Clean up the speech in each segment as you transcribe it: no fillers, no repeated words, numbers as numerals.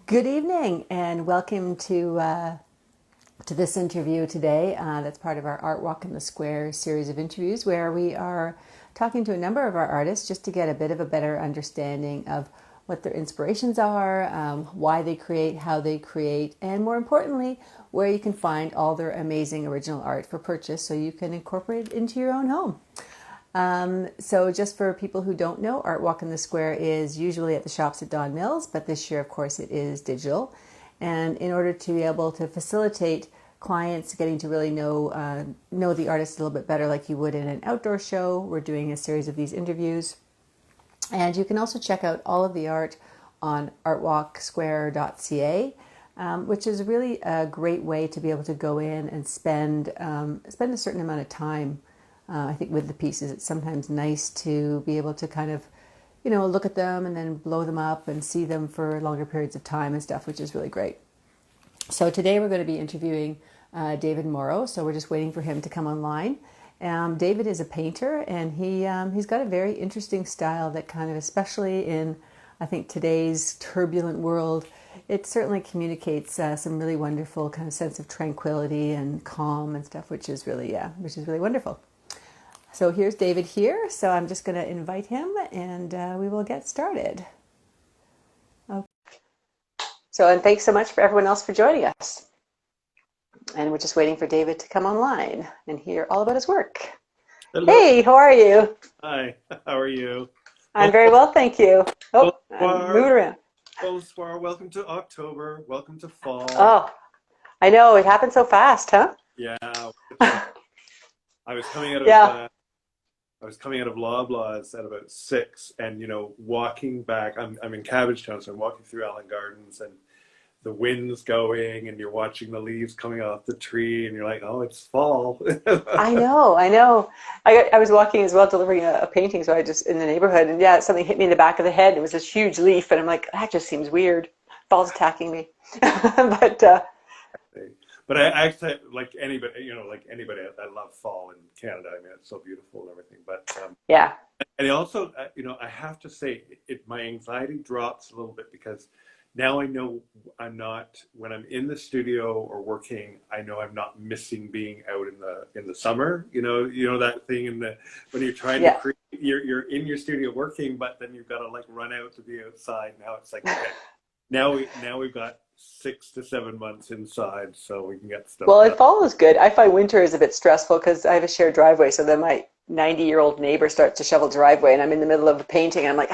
Good evening and welcome to this interview today. That's part of our Art Walk in the Square series of interviews where we are talking to a number of our artists just to get a bit of a better understanding of what their inspirations are, why they create, how they create, and more importantly, where you can find all their amazing original art for purchase so you can incorporate it into your own home. So just for people who don't know, Art Walk in the Square is usually at the shops at Don Mills, but this year, of course, it is digital. And in order to be able to facilitate clients getting to really know the artist a little bit better like you would in an outdoor show, we're doing a series of these interviews. And you can also check out all of the art on artwalksquare.ca, which is really a great way to be able to go in and spend a certain amount of time. I think with the pieces, it's sometimes nice to be able to kind of, look at them and then blow them up and see them for longer periods of time and stuff, which is really great. So today we're going to be interviewing David Morrow. So we're just waiting for him to come online. David is a painter, and he's got a very interesting style that kind of, especially in, I think, today's turbulent world, it certainly communicates some really wonderful kind of sense of tranquility and calm and stuff, which is really wonderful. So here's David here. So I'm just going to invite him and we will get started. Okay. And thanks so much for everyone else for joining us. And we're just waiting for David to come online and hear all about his work. Hello. Hey, how are you? Hi, how are you? I'm very well, thank you. Oh, Bonsoir. I'm moving around. Bonsoir. Welcome to October. Welcome to fall. Oh, I know. It happened so fast, huh? Yeah. I was coming out of Loblaws at about 6, and walking back. I'm in Cabbagetown, so I'm walking through Allen Gardens, and the wind's going, and you're watching the leaves coming off the tree, and you're like, oh, it's fall. I know. I was walking as well, delivering a painting, so I just in the neighborhood, and yeah, something hit me in the back of the head. It was this huge leaf, and I'm like, that just seems weird. Fall's attacking me, But I actually, like anybody, I love fall in Canada. I mean, it's so beautiful and everything. But yeah. and also, I have to say, my anxiety drops a little bit because now I know I'm not, when I'm in the studio or working, I know I'm not missing being out in the summer. You know that thing when you're trying to create, you're in your studio working, but then you've got to like run out to be outside. Now it's like, okay, now we've got 6 to 7 months inside, so we can get stuff done. If fall is good, I find winter is a bit stressful because I have a shared driveway. So then my 90-year-old neighbor starts to shovel driveway, and I'm in the middle of a painting, and I'm like,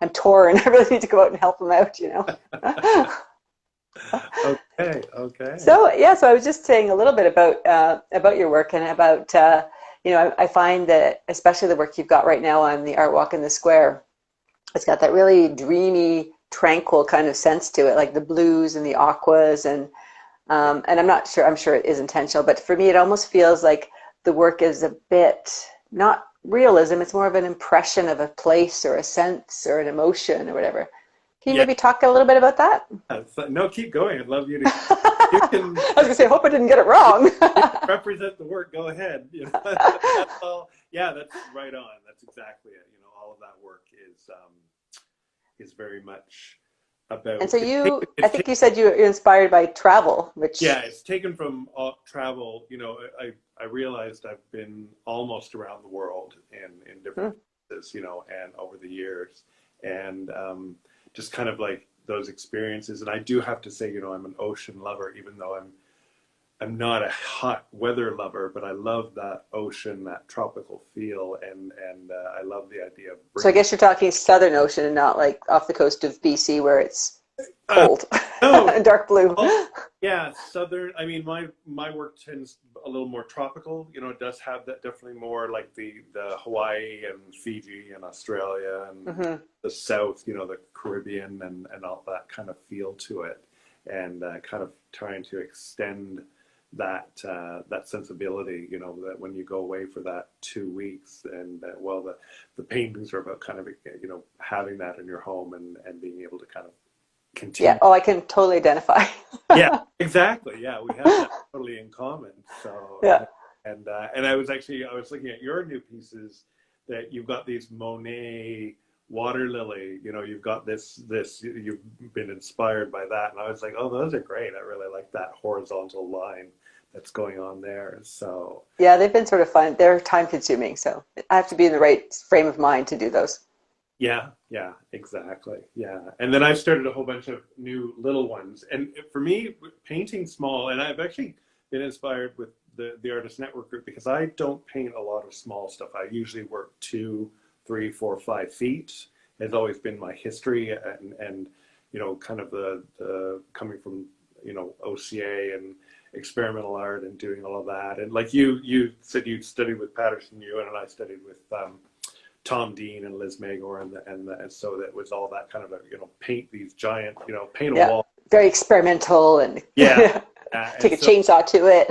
I'm torn. I really need to go out and help him out, Okay. So I was just saying a little bit about your work and about I find that especially the work you've got right now on the Art Walk in the Square, it's got that really dreamy, tranquil kind of sense to it, like the blues and the aquas, and I'm not sure. I'm sure it is intentional, but for me, it almost feels like the work is a bit not realism. It's more of an impression of a place or a sense or an emotion or whatever. Can you maybe talk a little bit about that? No, keep going. I'd love you to. I was gonna say, I hope I didn't get it wrong. Represent the work. Go ahead. That's all. Yeah, that's right on. That's exactly it. All of that work is very much about. And so I think you said you're inspired by travel, which. Yeah, it's taken from travel. I realized I've been almost around the world in different places, and over the years, and just kind of like those experiences. And I do have to say, I'm an ocean lover, even though I'm not a hot weather lover, but I love that ocean, that tropical feel, and I love the idea of. So I guess you're talking Southern Ocean and not like off the coast of BC where it's cold and dark blue. Yeah, Southern. I mean, my work tends a little more tropical. It does have that definitely more like the Hawaii and Fiji and Australia and the South, the Caribbean and all that kind of feel to it, and kind of trying to extend that sensibility, that when you go away for that 2 weeks, and the paintings are about kind of having that in your home and being able to kind of continue. Yeah. Oh, I can totally identify. Yeah, exactly. Yeah, we have that totally in common. So yeah. And I was looking at your new pieces that you've got these Monet water lily, you know, you've got you've been inspired by that. And I was like, oh, those are great. I really like that horizontal line that's going on there. So Yeah, they've been sort of fun. They're time consuming, so I have to be in the right frame of mind to do those. yeah, yeah, exactly. Yeah. And then I've started a whole bunch of new little ones. And for me, painting small, and I've actually been inspired with the Artist Network group because I don't paint a lot of small stuff. I usually work 2, 3, 4, 5 feet. Has always been my history, and you know, kind of the coming from, you know, OCA and experimental art and doing all of that. And like you said, you studied with Patterson Ewan, and I studied with Tom Dean and Liz Magor, and so that was all that kind of, you know, paint these giant, you know, paint a Yeah, wall. very experimental and Yeah. take a chainsaw to it.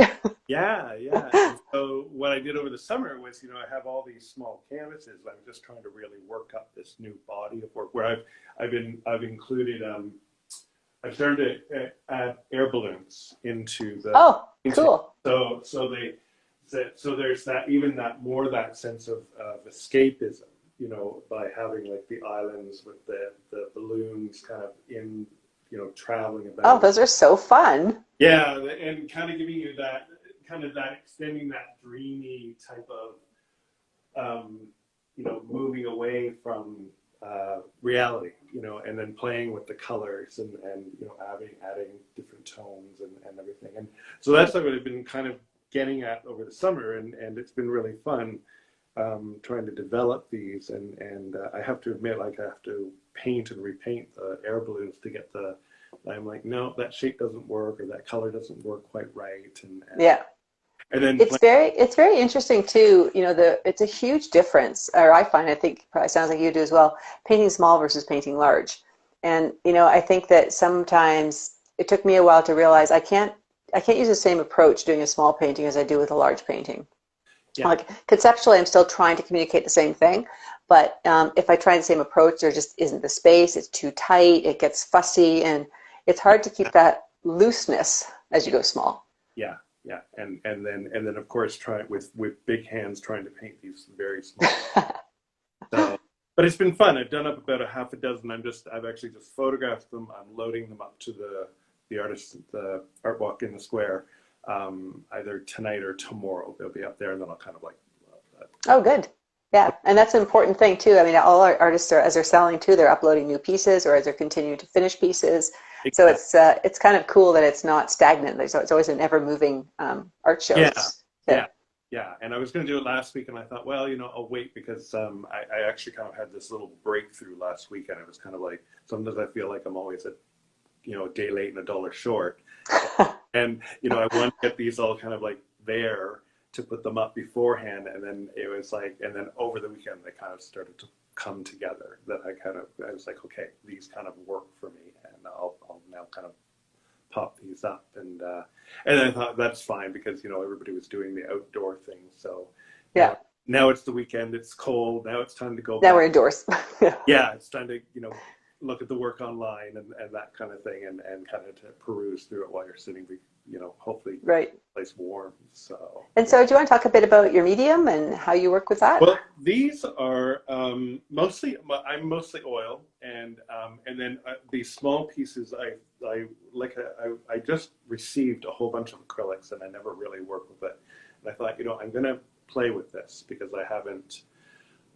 Yeah, yeah. And so what I did over the summer was, you know, I have all these small canvases. I'm just trying to really work up this new body of work where I've included I've started to add air balloons into the Oh, cool. So there's that, even that more that sense of escapism, you know, by having like the islands with the balloons kind of in, you know, traveling Oh, about. those are so fun. Yeah, and kind of giving you that kind of that extending that dreamy type of you know, moving away from reality, you know, and then playing with the colors and you know, adding different tones and everything. And so that's what I've been kind of getting at over the summer, and it's been really fun trying to develop these. And I have to admit, like, I have to paint and repaint the air balloons to get the. I'm like, no, that shape doesn't work, or that color doesn't work quite right, Yeah. and then It's very interesting too. You know, it's a huge difference, or I think probably sounds like you do as well, painting small versus painting large. And you know, I think that sometimes it took me a while to realize I can't use the same approach doing a small painting as I do with a large painting. yeah, Like conceptually, I'm still trying to communicate the same thing, but if I try the same approach, there just isn't the space. It's too tight. It gets fussy, and it's hard to keep that looseness as you go small. yeah, yeah, and then of course try with big hands trying to paint these very small. So, but it's been fun. I've done up about a half a dozen. I've actually just photographed them. I'm loading them up to the art walk in the square, either tonight or tomorrow. They'll be up there, and then I'll kind of like. Oh, good. Yeah, and that's an important thing too. I mean, all our artists are, as they're selling too, they're uploading new pieces or as they're continuing to finish pieces. So it's kind of cool that it's not stagnant. It's always an ever-moving art show. Yeah, yeah, yeah. And I was going to do it last week, and I thought, well, you know, I'll wait because I actually kind of had this little breakthrough last weekend. It was kind of like sometimes I feel like I'm always a day late and a dollar short, and you know, I want to get these all kind of like there to put them up beforehand, and then it was like, and then over the weekend they kind of started to come together. That I was like, okay, these kind of work for me, and I'll now kind of pop these up, and I thought that's fine because, you know, everybody was doing the outdoor thing, so Yeah. Now it's the weekend, it's cold, now it's time to go Now back. we're indoors. Yeah, it's time to, you know, look at the work online and that kind of thing, and kind of to peruse through it while you're sitting, you know, hopefully Right. place warm. So. And so, do you want to talk a bit about your medium and how you work with that? Well, these are I'm mostly oil, and then these small pieces I just received a whole bunch of acrylics, and I never really worked with it, and I thought, you know, I'm gonna play with this because I haven't.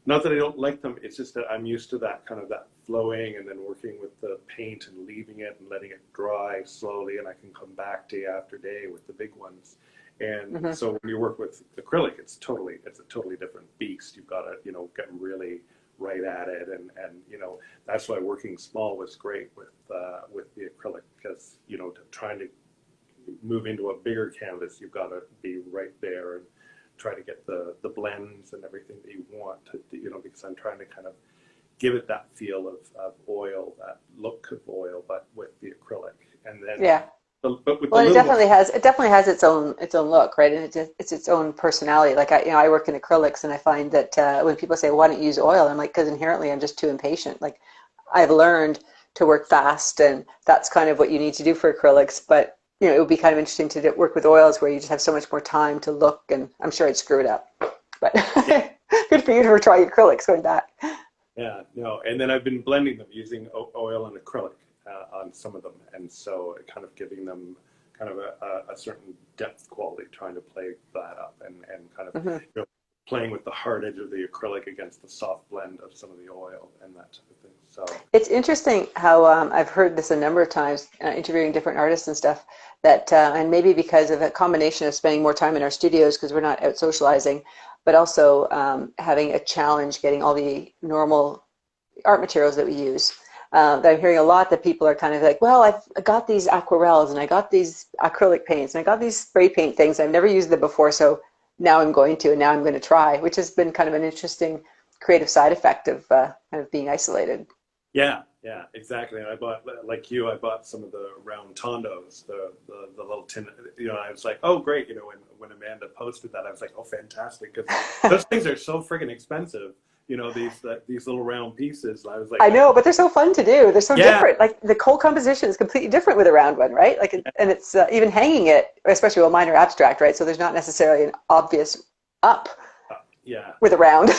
Not that I don't like them, it's just that I'm used to that kind of that flowing and then working with the paint and leaving it and letting it dry slowly, and I can come back day after day with the big ones. And so when you work with acrylic, it's a totally different beast. You've got to, you know, get really right at it, and you know, that's why working small was great with the acrylic, because, you know, trying to move into a bigger canvas, you've got to be right there and try to get the blends and everything that you want to, you know, because I'm trying to kind of give it that feel of oil, that look of oil, but with the acrylic. And then but with well, it definitely has its own look, right? And it's its own personality. Like I work in acrylics, and I find that when people say, "Why don't you use oil?" I'm like, because inherently I'm just too impatient. Like I've learned to work fast, and that's kind of what you need to do for acrylics. But you know, it would be kind of interesting to work with oils where you just have so much more time to look, and I'm sure I'd screw it up. But good for you for trying acrylics going back. Yeah, no. And then I've been blending them using oil and acrylic on some of them. And so kind of giving them kind of a certain depth quality, trying to play that up and kind of, Hmm. you know, playing with the hard edge of the acrylic against the soft blend of some of the oil and that type of thing. So, It's interesting how I've heard this a number of times, interviewing different artists and stuff, that, and maybe because of a combination of spending more time in our studios because we're not out socializing, but also having a challenge getting all the normal art materials that we use. That I'm hearing a lot that people are kind of like, well, I got these aquarels and I got these acrylic paints and I got these spray paint things. I've never used them before, so now I'm going to, and now I'm going to try, which has been kind of an interesting creative side effect of kind of being isolated. yeah, yeah, exactly. And I bought, like you, I bought some of the round tondos, the little tin. You know, I was like, oh, great. You know, when Amanda posted that, I was like, oh, fantastic, because those things are so friggin' expensive. You know, these little round pieces. I was like, I know, but they're so fun to do. They're so yeah, different. Like the whole composition is completely different with a round one, right? Like, and yeah, it's even hanging it, especially well, mine are abstract, right? So there's not necessarily an obvious up yeah. with a round.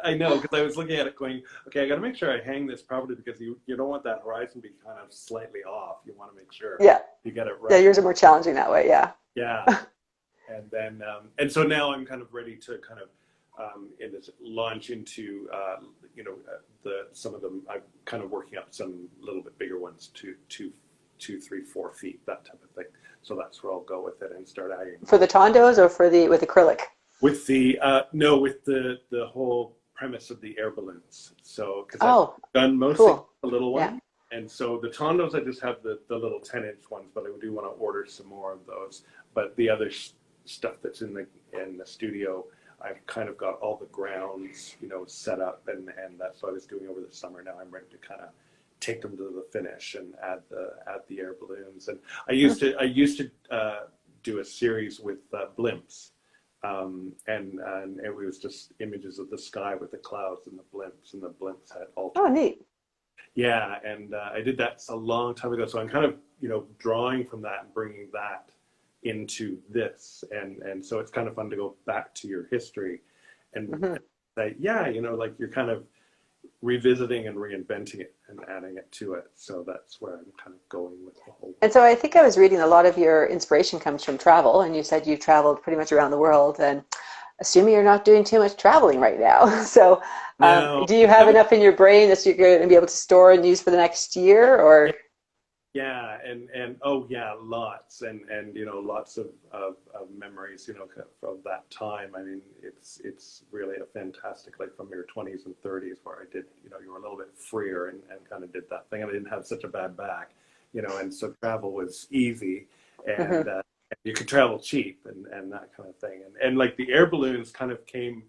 I know, because I was looking at it going, okay, I got to make sure I hang this properly because you don't want that horizon to be kind of slightly off. You want to make sure Yeah, you get it yeah. right. Yours are more challenging that way. Yeah. Yeah. And then and so now I'm kind of ready to kind of in this launch into you know the some of them. I'm kind of working up some little bit bigger ones to 2, 3, 4 feet, that type of thing. So that's where I'll go with it and start adding For the tondos or for the with acrylic? with the no, with the whole premise of the air balloons. So because I've Oh, done mostly cool. the little Yeah. one, and so the tondos I just have the little 10-inch ones, but I do want to order some more of those. But the other stuff that's in the studio, I've kind of got all the grounds, you know, set up, and that's what I was doing over the summer. Now I'm ready to kind of take them to the finish and add the air balloons. And I used to do a series with blimps. And it was just images of the sky with the clouds and the blimps had Oh, alternate. neat. Yeah, and I did that a long time ago. So I'm kind of, you know, drawing from that and bringing that into this, and so it's kind of fun to go back to your history and Hmm. say, yeah, you know, like you're kind of revisiting and reinventing it and adding it to it. So that's where I'm kind of going with the whole. And so I think I was reading a lot of your inspiration comes from travel, and you said you've traveled pretty much around the world. And assuming you're not doing too much traveling right now, so Now, do you have enough in your brain that you're going to be able to store and use for the next year, yeah, or? yeah, and oh yeah, lots and you know lots of memories, you know, of that time. I mean, it's really a fantastic, like from your 20s and 30s where I did, you know, you were a little bit freer and kind of did that thing. And I didn't have such a bad back, you know, and so travel was easy and Mhm. you could travel cheap and that kind of thing. And like the air balloons kind of came,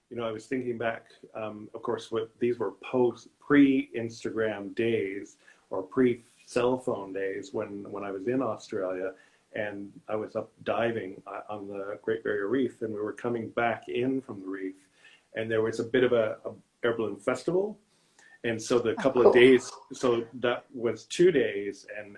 you know, I was thinking back, of course, what these were post pre-Instagram days or pre cell phone days when I was in Australia and I was up diving on the Great Barrier Reef and we were coming back in from the reef and there was a bit of a air balloon festival and so the Oh, couple of cool. days so that was 2 days and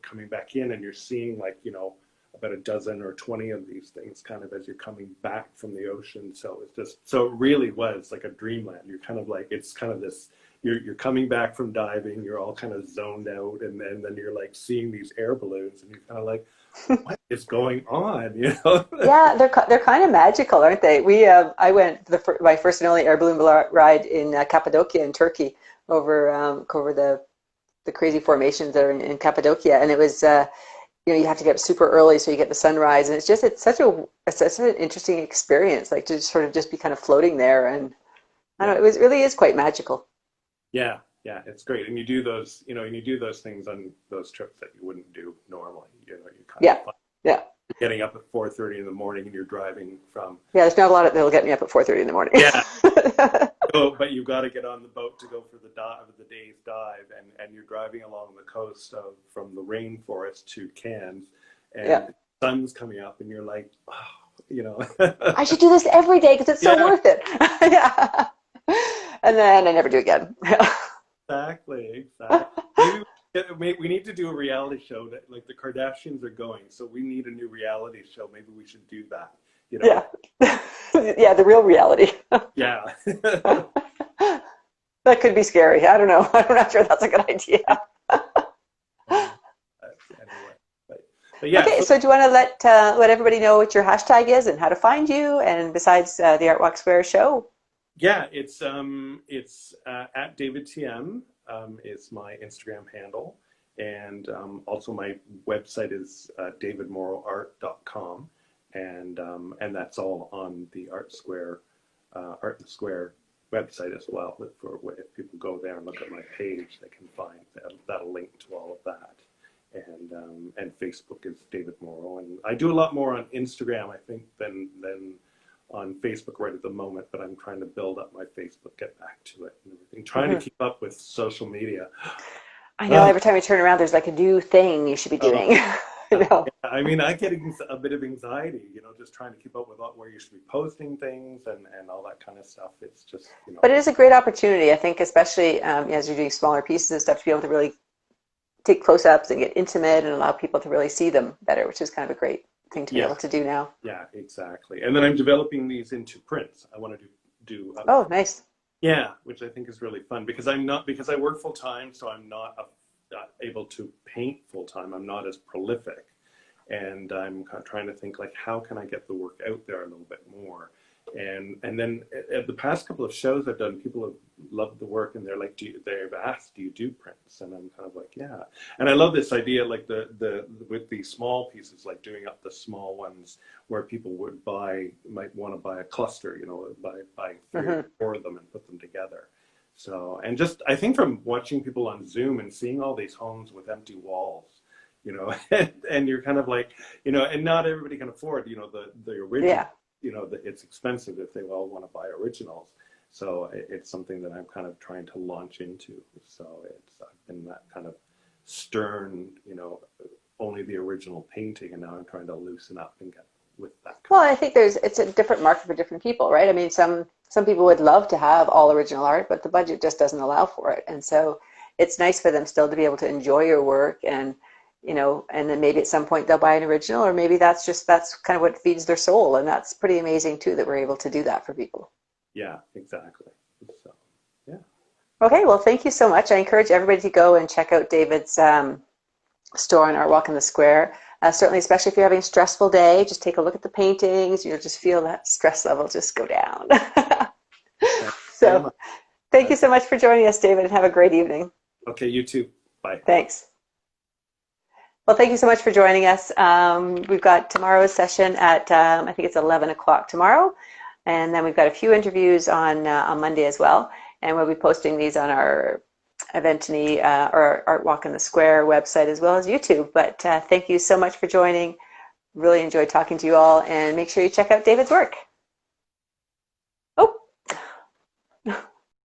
coming back in and you're seeing like you know about a dozen or 20 of these things kind of as you're coming back from the ocean so it's just so it really was like a dreamland you're kind of like it's kind of this you're coming back from diving you're all kind of zoned out and then you're like seeing these air balloons and you're kind of like what is going on you know. Yeah, they're kind of magical, aren't they? We I went my first and only air balloon ride in Cappadocia in Turkey over the crazy formations that are in Cappadocia, and it was you have to get up super early so you get the sunrise, and it's such an interesting experience, like to sort of just be kind of floating there, and I don't Yeah, know, really is quite magical. yeah, yeah, it's great and you do those you know and you do those things on those trips that you wouldn't do normally you know you kind of Yeah, yeah, getting up at 4:30 in the morning and you're driving from yeah. There's not a lot that'll get me up at 4:30 in the morning. yeah. Oh, but you've got to get on the boat to go for the day's dive, and you're driving along the coast of from the rainforest to Cairns, Yeah, and the sun's coming up, and you're like, oh, you know, I should do this every day because it's so yeah, worth it. Yeah, and then I never do again. exactly, exactly. Maybe we need to do a reality show that like the Kardashians are going, so we need a new reality show. Maybe we should do that. you know. Yeah. Yeah, the real reality. Yeah. That could be scary. I don't know. I'm not sure that's a good idea. Anyway, but yeah, Okay, so so do you want to let everybody know what your hashtag is and how to find you, and besides the ArtWalk Square show? yeah, it's at David TM is my Instagram handle, and also my website is davidmorrowart.com, and that's all on the Art the Square website as well. For if people go there and look at my page, they can find that'll link to all of that. And Facebook is David Morrow, and I do a lot more on Instagram, I think, than on Facebook right at the moment. But I'm trying to build up my Facebook, get back to it, and everything. Trying to keep up with social media. I know every time you turn around, there's like a new thing you should be Oh, doing. You know. yeah, I mean, I get a bit of anxiety, just trying to keep up with where you should be posting things and all that kind of stuff. It's just, But it is a great opportunity, I think, especially as you're doing smaller pieces and stuff, to be able to really take close-ups and get intimate and allow people to really see them better, which is kind of a great thing to be yeah, able to do now. yeah, exactly. And then I'm developing these into prints. I want to do Oh, nice. yeah, which I think is really fun because I work full time, so I'm not able to paint full time. I'm not as prolific, and I'm kind of trying to think like how can I get the work out there a little bit more. And then at the past couple of shows I've done, people have loved the work, and they're like, they've asked, do you do prints? And I'm kind of like, yeah. And I love this idea, like the with the small pieces, like doing up the small ones where people might want to buy a cluster, buy 3 or 4 of them and put them together. So, and just I think from watching people on Zoom and seeing all these homes with empty walls, and you're kind of like, and not everybody can afford, the original. Yeah. It's expensive if they all want to buy originals. So it's something that I'm kind of trying to launch into. So I've been that kind of stern, only the original painting, and now I'm trying to loosen up and get with that. Well, I think it's a different market for different people, right? I mean, some people would love to have all original art, but the budget just doesn't allow for it. And so it's nice for them still to be able to enjoy your work, and and then maybe at some point they'll buy an original, or maybe that's kind of what feeds their soul. And that's pretty amazing too, that we're able to do that for people. Yeah, exactly. So, yeah. Okay, well, thank you so much. I encourage everybody to go and check out David's store on ArtWalk in the Square. Certainly, especially if you're having a stressful day, just take a look at the paintings. You'll just feel that stress level just go down. So thank you so much for joining us, David, and have a great evening. Okay, you too. Bye. Thanks. Well, thank you so much for joining us. We've got tomorrow's session at, I think it's 11 o'clock tomorrow. And then we've got a few interviews on Monday as well. And we'll be posting these on our Eventany or ArtWalk in the Square website as well as YouTube. But thank you so much for joining. Really enjoyed talking to you all. And make sure you check out David's work.